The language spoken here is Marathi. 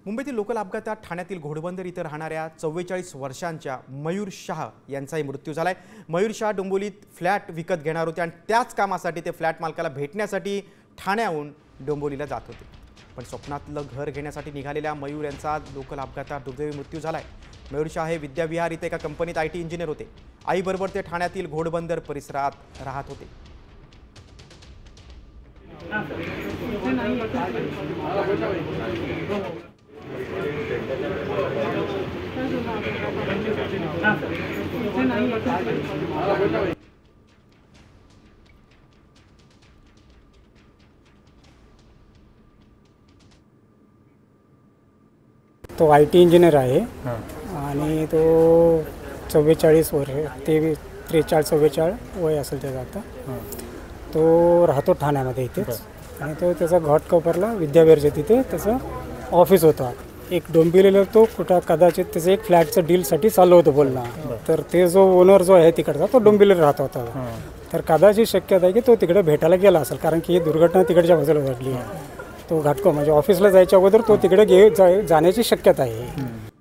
मुंबईतील लोकल अपघातात ठाण्यातील घोडबंदर इथं राहणाऱ्या 44 वर्षांच्या मयूर शाह यांचाही मृत्यू झालाय। मयूर शाह डोंबिवलीत फ्लॅट विकत घेणार होते आणि त्याच कामासाठी ते फ्लॅट मालकाला भेटण्यासाठी ठाण्याहून डोंबिवलीला जात होते। पण स्वप्नातलं घर घेण्यासाठी निघालेल्या मयूर यांचा लोकल अपघातात दुर्दैवी मृत्यू झालाय। मयूर शाह हे विद्याविहार इथे एका कंपनीत IT इंजिनियर होते। आईबरोबर ते ठाण्यातील घोडबंदर परिसरात राहत होते। तो IT इंजिनियर आहे आणि तो 44 वर्ष 43-44 वय असेल त्याचं आता। तो राहतो ठाण्यामध्ये इथेच आणि तो त्याचा घाटकोपरला विद्याविहारच्या तिथे त्याचं ऑफिस होतं। एक डोंबिवलीला तो कुठं कदाचित त्याचं एक फ्लॅटचं डीलसाठी चालू होतं बोलणं। तर ते जो ओनर जो आहे तिकडचा तो डोंबिवलीला राहत होता। तर कदाचित शक्यता आहे की तो तिकडे भेटायला गेला असेल, कारण की ही दुर्घटना तिकडच्या बाजूला घडली आहे। तो घाटको म्हणजे ऑफिसला जायच्या अगोदर तो तिकडे जाण्याची शक्यता आहे।